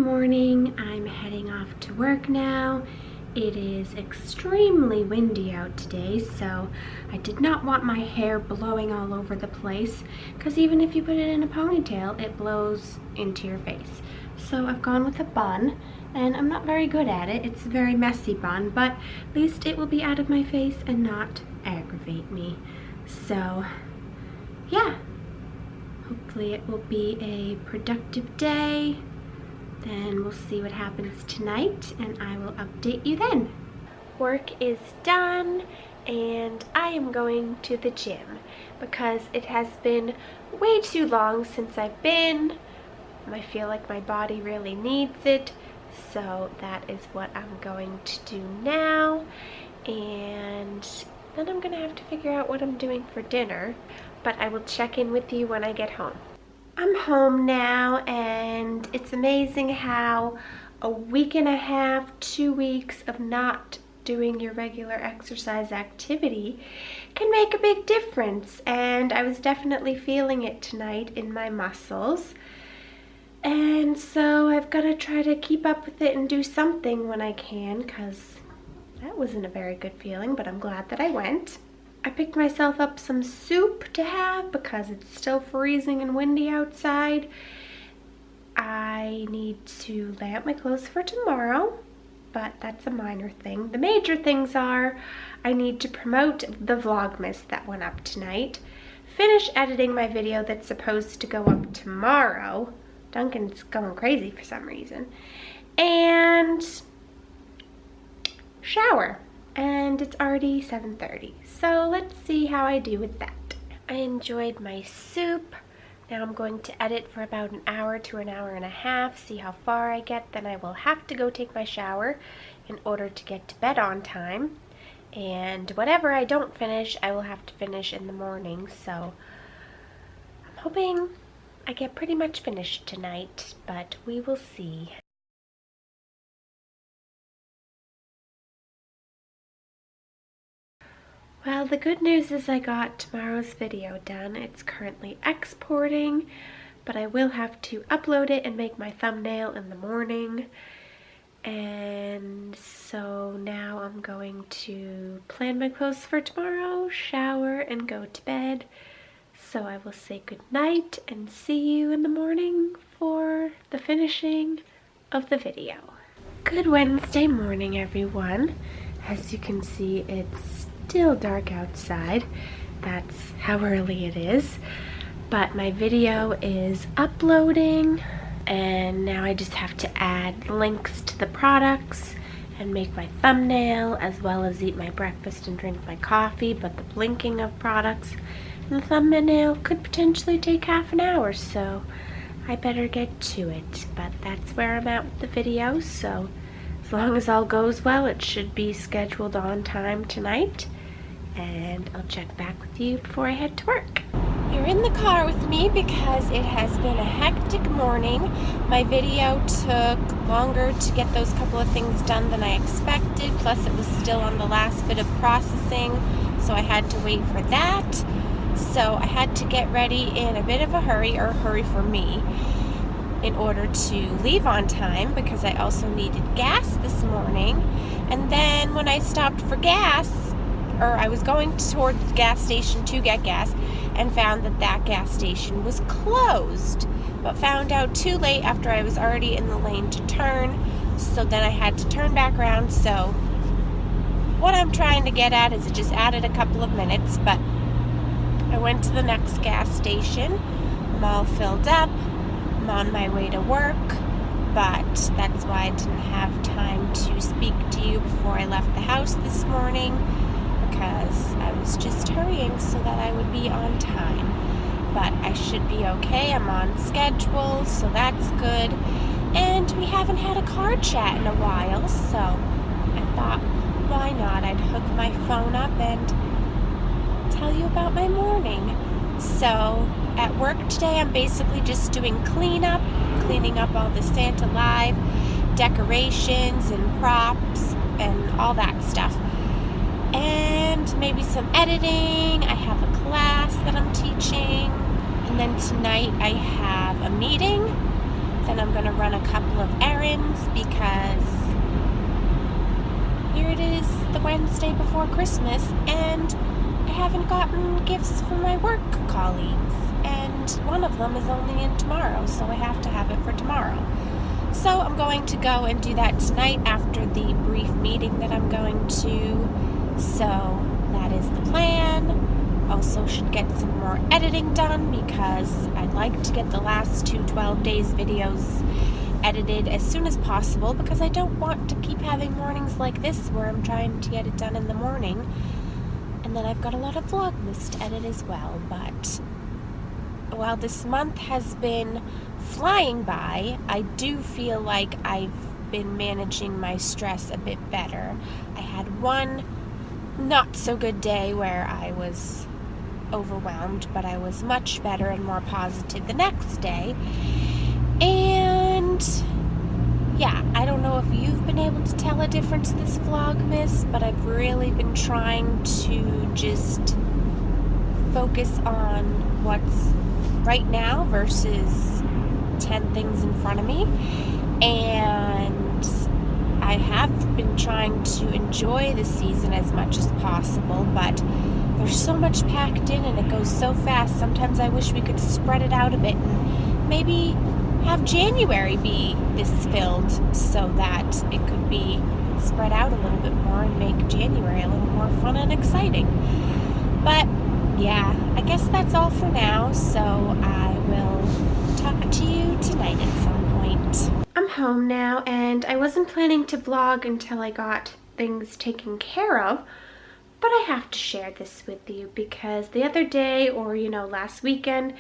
morning. I'm heading off to work now. It is extremely windy out today, so I did not want my hair blowing all over the place, because even if you put it in a ponytail, it blows into your face. So I've gone with a bun, and I'm not very good at it. It's a very messy bun, but at least it will be out of my face and not aggravate me. So yeah, hopefully it will be a productive day. Then we'll see what happens tonight, and I will update you then. Work is done, and I am going to the gym because it has been way too long since I've been. I feel like my body really needs it, so that is what I'm going to do now. And then I'm gonna have to figure out what I'm doing for dinner, but I will check in with you when I get home. I'm home now, and it's amazing how a week and a half, 2 weeks of not doing your regular exercise activity can make a big difference, and I was definitely feeling it tonight in my muscles. And so I've got to try to keep up with it and do something when I can, because that wasn't a very good feeling, but I'm glad that I went. I picked myself up some soup to have because it's still freezing and windy outside. I need to lay out my clothes for tomorrow, but that's a minor thing. The major things are I need to promote the Vlogmas that went up tonight, finish editing my video that's supposed to go up tomorrow. Duncan's going crazy for some reason. And shower. And it's already 7:30, so let's see how I do with that. I enjoyed my soup. Now I'm going to edit for about an hour to an hour and a half, see how far I get. Then I will have to go take my shower in order to get to bed on time. And whatever I don't finish, I will have to finish in the morning. So I'm hoping I get pretty much finished tonight, but we will see. Well, the good news is I got tomorrow's video done. It's currently exporting, but I will have to upload it and make my thumbnail in the morning. And so now I'm going to plan my clothes for tomorrow, shower, and go to bed. So I will say good night and see you in the morning for the finishing of the video. Good Wednesday morning, everyone. As you can see, it's still dark outside. That's how early it is, but my video is uploading, and now I just have to add links to the products and make my thumbnail, as well as eat my breakfast and drink my coffee. But the linking of products and the thumbnail could potentially take half an hour, so I better get to it. But that's where I'm at with the video, so as long as all goes well, it should be scheduled on time tonight, and I'll check back with you before I head to work. You're in the car with me because it has been a hectic morning. My video took longer to get those couple of things done than I expected, plus it was still on the last bit of processing, so I had to wait for that. So I had to get ready in a bit of a hurry, or hurry for me, in order to leave on time, because I also needed gas this morning. And then when I stopped for gas, or I was going towards the gas station to get gas, and found that that gas station was closed, but found out too late after I was already in the lane to turn. So then I had to turn back around. So what I'm trying to get at is it just added a couple of minutes, but I went to the next gas station. I'm all filled up. I'm on my way to work, but that's why I didn't have time to speak to you before I left the house this morning, because I was just hurrying so that I would be on time. But I should be okay. I'm on schedule, so that's good. And we haven't had a car chat in a while, so I thought, why not? I'd hook my phone up and tell you about my morning. So at work today, I'm basically just doing cleaning up all the Santa Live decorations and props and all that stuff. And maybe some editing. I have a class that I'm teaching. And then tonight I have a meeting Then I'm gonna run a couple of errands because here it is, the Wednesday before Christmas, and I haven't gotten gifts from my work colleagues, and one of them is only in tomorrow, so I have to have it for tomorrow. So I'm going to go and do that tonight after the brief meeting that I'm going to. So that is the plan. Also should get some more editing done because I'd like to get the last two 12 days videos edited as soon as possible because I don't want to keep having mornings like this where I'm trying to get it done in the morning. And then I've got a lot of Vlogmas to edit as well. But while this month has been flying by, I do feel like I've been managing my stress a bit better. I had one not so good day where I was overwhelmed, but I was much better and more positive the next day. And yeah, I don't know if you've been able to tell a difference this Vlogmas, but I've really been trying to just focus on what's right now versus 10 things in front of me. And I have been trying to enjoy the season as much as possible, but there's so much packed in and it goes so fast. Sometimes I wish we could spread it out a bit and maybe have January be this filled so that it could be spread out a little bit more and make January a little more fun and exciting. But yeah, I guess that's all for now, so I will talk to you tonight at some point. I'm home now, and I wasn't planning to vlog until I got things taken care of, but I have to share this with you because the other day, or last weekend,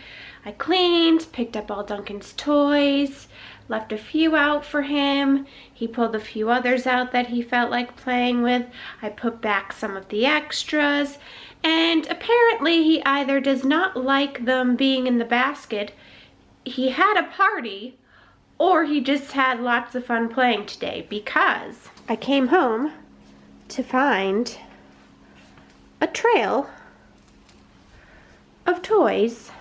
I cleaned, picked up all Duncan's toys, left a few out for him. He pulled a few others out that he felt like playing with. I put back some of the extras, and apparently he either does not like them being in the basket, he had a party, or he just had lots of fun playing today, because I came home to find a trail of toys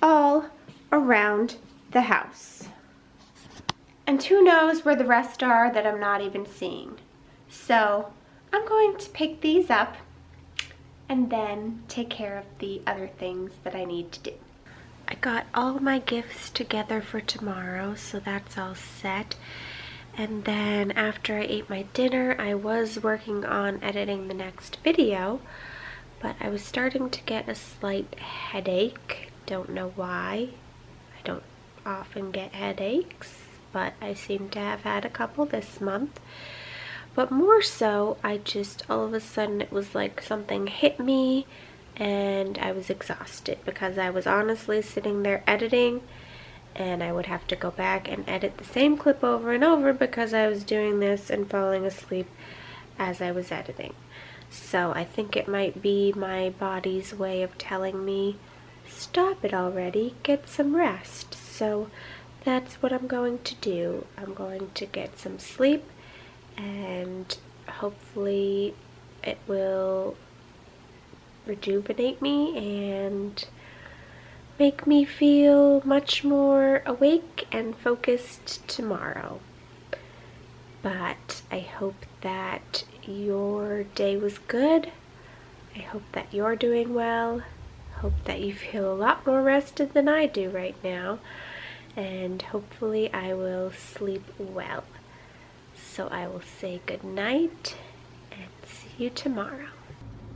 all around the house. And who knows where the rest are that I'm not even seeing. So I'm going to pick these up and then take care of the other things that I need to do. I got all my gifts together for tomorrow, so that's all set. And then after I ate my dinner, I was working on editing the next video, but I was starting to get a slight headache. Don't know why. I don't often get headaches, but I seem to have had a couple this month. But more so, I just, all of a sudden, it was like something hit me and I was exhausted because I was honestly sitting there editing, and I would have to go back and edit the same clip over and over because I was doing this and falling asleep as I was editing. So I think it might be my body's way of telling me, stop it already, get some rest. So that's what I'm going to do. I'm going to get some sleep, and hopefully it will rejuvenate me and make me feel much more awake and focused tomorrow. But I hope that your day was good. I hope that you're doing well. Hope that you feel a lot more rested than I do right now. And hopefully I will sleep well. So I will say good night and see you tomorrow.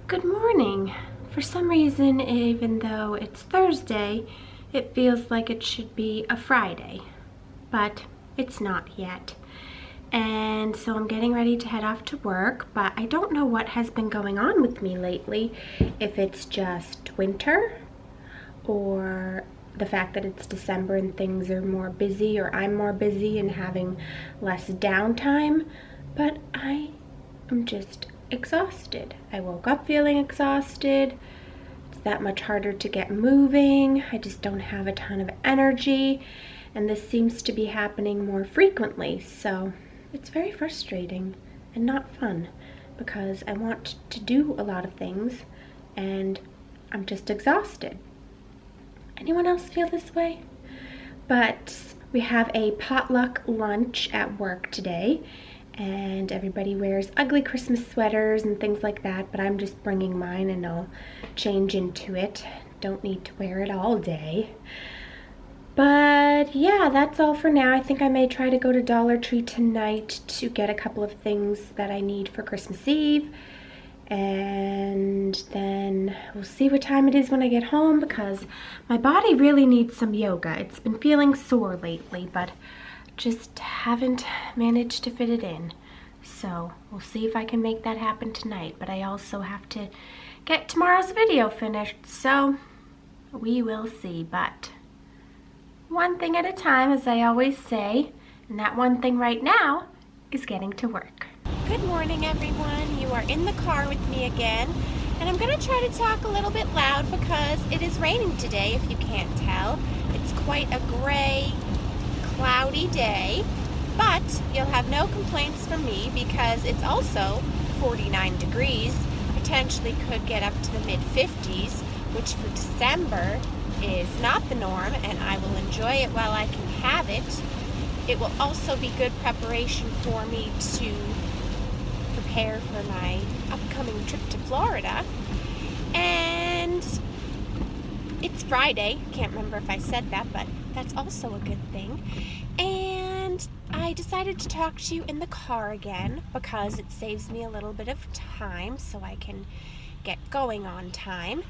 Good morning. For some reason, even though it's Thursday, it feels like it should be a Friday, but it's not yet. And so I'm getting ready to head off to work, but I don't know what has been going on with me lately, if it's just winter or the fact that it's December and things are more busy, or I'm more busy and having less downtime, but I am just exhausted. I woke up feeling exhausted. It's that much harder to get moving. I just don't have a ton of energy, and this seems to be happening more frequently, so it's very frustrating and not fun because I want to do a lot of things and I'm just exhausted. Anyone else feel this way? But we have a potluck lunch at work today, and everybody wears ugly Christmas sweaters and things like that, but I'm just bringing mine and I'll change into it. Don't need to wear it all day. But yeah, that's all for now. I think I may try to go to Dollar Tree tonight to get a couple of things that I need for Christmas Eve. And then we'll see what time it is when I get home, because my body really needs some yoga. It's been feeling sore lately, but just haven't managed to fit it in. So we'll see if I can make that happen tonight. But I also have to get tomorrow's video finished, so we will see. But one thing at a time, as I always say, and that one thing right now is getting to work. Good morning, everyone. You are in the car with me again, and I'm going to try to talk a little bit loud because it is raining today, if you can't tell. It's quite a gray, cloudy day, but you'll have no complaints from me because it's also 49 degrees, potentially could get up to the mid-50s, which for December is not the norm, and I will enjoy it while I can have it. It will also be good preparation for me to prepare for my upcoming trip to Florida. And it's Friday. Can't remember if I said that, but that's also a good thing. And I decided to talk to you in the car again because it saves me a little bit of time so I can get going on time.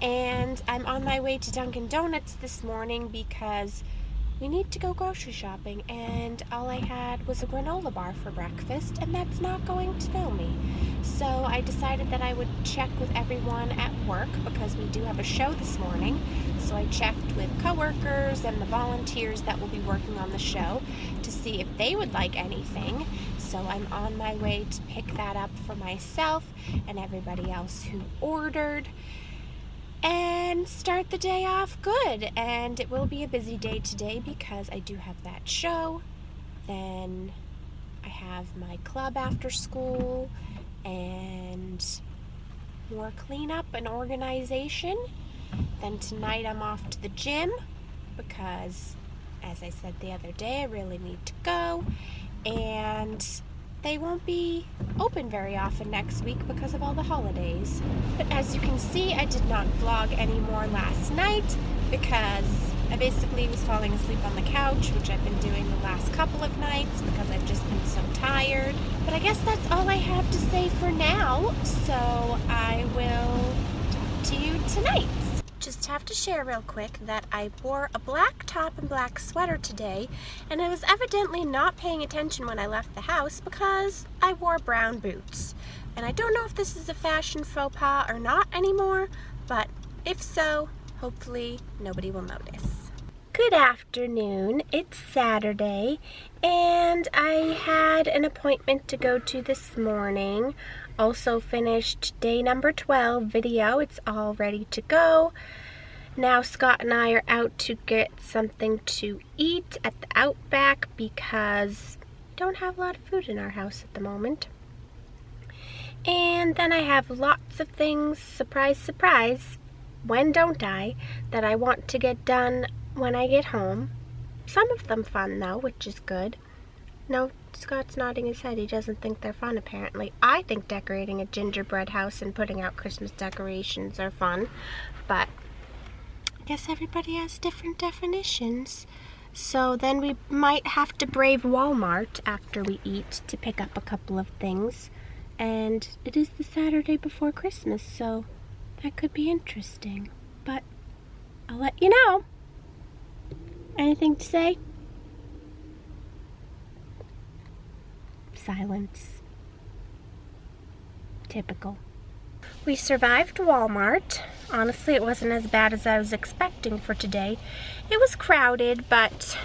And I'm on my way to Dunkin' Donuts this morning because we need to go grocery shopping, and all I had was a granola bar for breakfast, and that's not going to fill me. So I decided that I would check with everyone at work because we do have a show this morning. So I checked with coworkers and the volunteers that will be working on the show to see if they would like anything. So I'm on my way to pick that up for myself and everybody else who ordered, and start the day off good. And it will be a busy day today because I do have that show. Then I have my club after school and more cleanup and organization. Then tonight I'm off to the gym because, as I said the other day, I really need to go. And they won't be open very often next week because of all the holidays. But as you can see, I did not vlog anymore last night because I basically was falling asleep on the couch, which I've been doing the last couple of nights because I've just been so tired. But I guess that's all I have to say for now, so I will talk to you tonight. Just have to share real quick that I wore a black top and black sweater today, and I was evidently not paying attention when I left the house because I wore brown boots. And I don't know if this is a fashion faux pas or not anymore, but if so, hopefully nobody will notice. Good afternoon. It's Saturday, and I had an appointment to go to this morning. Also finished day number 12 video. It's all ready to go. Now Scott and I are out to get something to eat at the Outback because we don't have a lot of food in our house at the moment. And then I have lots of things, surprise, surprise, when don't I, that I want to get done when I get home. Some of them fun though, which is good. No, Scott's nodding his head. He doesn't think they're fun, apparently. I think decorating a gingerbread house and putting out Christmas decorations are fun, but I guess everybody has different definitions. So then we might have to brave Walmart after we eat to pick up a couple of things. And it is the Saturday before Christmas, so that could be interesting. But I'll let you know. Anything to say? Silence. Typical. We survived Walmart. Honestly, it wasn't as bad as I was expecting for today. It was crowded, but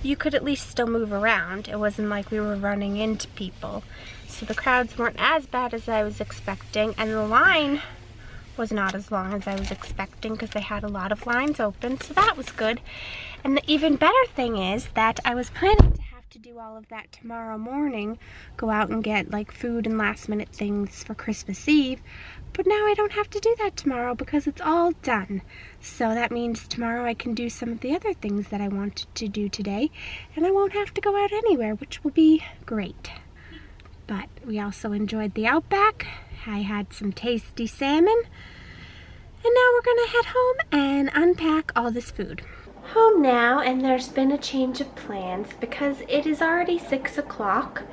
you could at least still move around. It wasn't like we were running into people. So the crowds weren't as bad as I was expecting, and the line was not as long as I was expecting because they had a lot of lines open, so that was good. And the even better thing is that I was planning to have to do all of that tomorrow morning, go out and get like food and last minute things for Christmas Eve, but now I don't have to do that tomorrow because it's all done. So that means tomorrow I can do some of the other things that I wanted to do today, and I won't have to go out anywhere, which will be great. But we also enjoyed the Outback. I had some tasty salmon, and now we're gonna head home and unpack all this food. Home now, and there's been a change of plans because it is already 6 o'clock,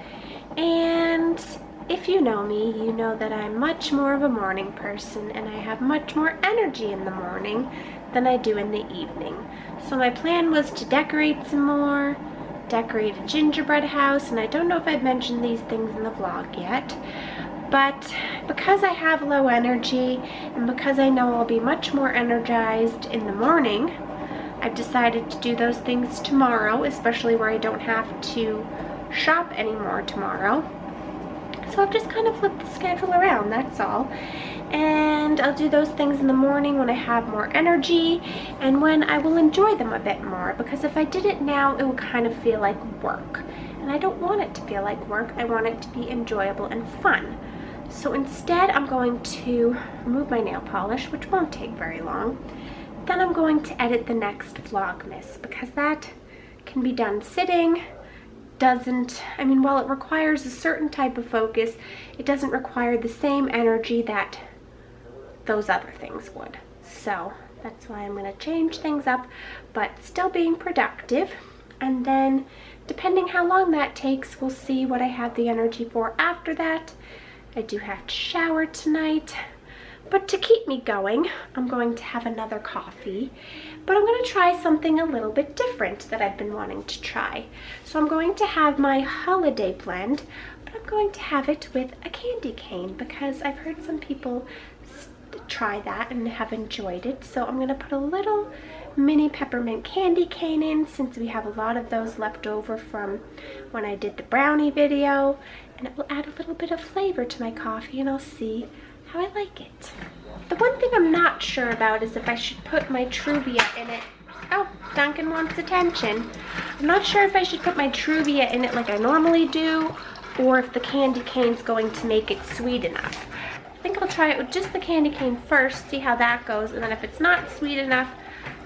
and if you know me, you know that I'm much more of a morning person and I have much more energy in the morning than I do in the evening. So my plan was to decorate some more, decorate a gingerbread house, and I don't know if I've mentioned these things in the vlog yet, but because I have low energy and because I know I'll be much more energized in the morning, I've decided to do those things tomorrow, especially where I don't have to shop anymore tomorrow. So I've just kind of flipped the schedule around, that's all. And I'll do those things in the morning when I have more energy and when I will enjoy them a bit more, because if I did it now, it will kind of feel like work. And I don't want it to feel like work, I want it to be enjoyable and fun. So instead, I'm going to remove my nail polish, which won't take very long. Then I'm going to edit the next Vlogmas, because that can be done sitting. While it requires a certain type of focus, it doesn't require the same energy that those other things would. So that's why I'm going to change things up, but still being productive. And then depending how long that takes, we'll see what I have the energy for after that. I do have to shower tonight. But to keep me going, I'm going to have another coffee, but I'm going to try something a little bit different that I've been wanting to try. So I'm going to have my holiday blend, but I'm going to have it with a candy cane because I've heard some people try that and have enjoyed it. So I'm going to put a little mini peppermint candy cane in, since we have a lot of those left over from when I did the brownie video, and it will add a little bit of flavor to my coffee, and I'll see how I like it. The one thing I'm not sure about is if I should put my Truvia in it. Oh, Duncan wants attention. I'm not sure if I should put my Truvia in it like I normally do, or if the candy cane's going to make it sweet enough. I think I'll try it with just the candy cane first, see how that goes, and then if it's not sweet enough,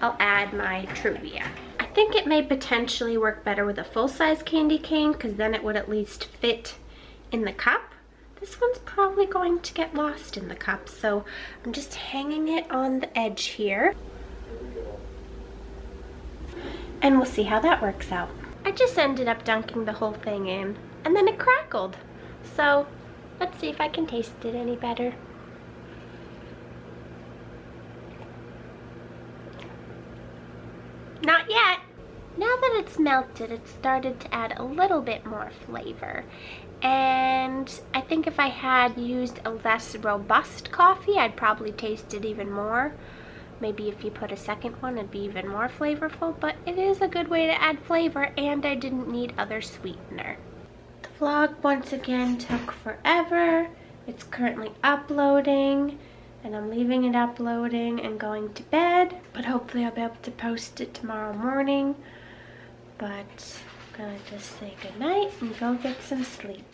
I'll add my Truvia. I think it may potentially work better with a full-size candy cane, because then it would at least fit in the cup. This one's probably going to get lost in the cup, so I'm just hanging it on the edge here. And we'll see how that works out. I just ended up dunking the whole thing in, and then it crackled. So let's see if I can taste it any better. Not yet. Now that it's melted, it started to add a little bit more flavor. And I think if I had used a less robust coffee, I'd probably taste it even more. Maybe if you put a second one, it'd be even more flavorful, but it is a good way to add flavor, and I didn't need other sweetener. The vlog once again took forever. It's currently uploading, and I'm leaving it uploading and going to bed, but hopefully I'll be able to post it tomorrow morning. But I'm gonna just say goodnight and go get some sleep.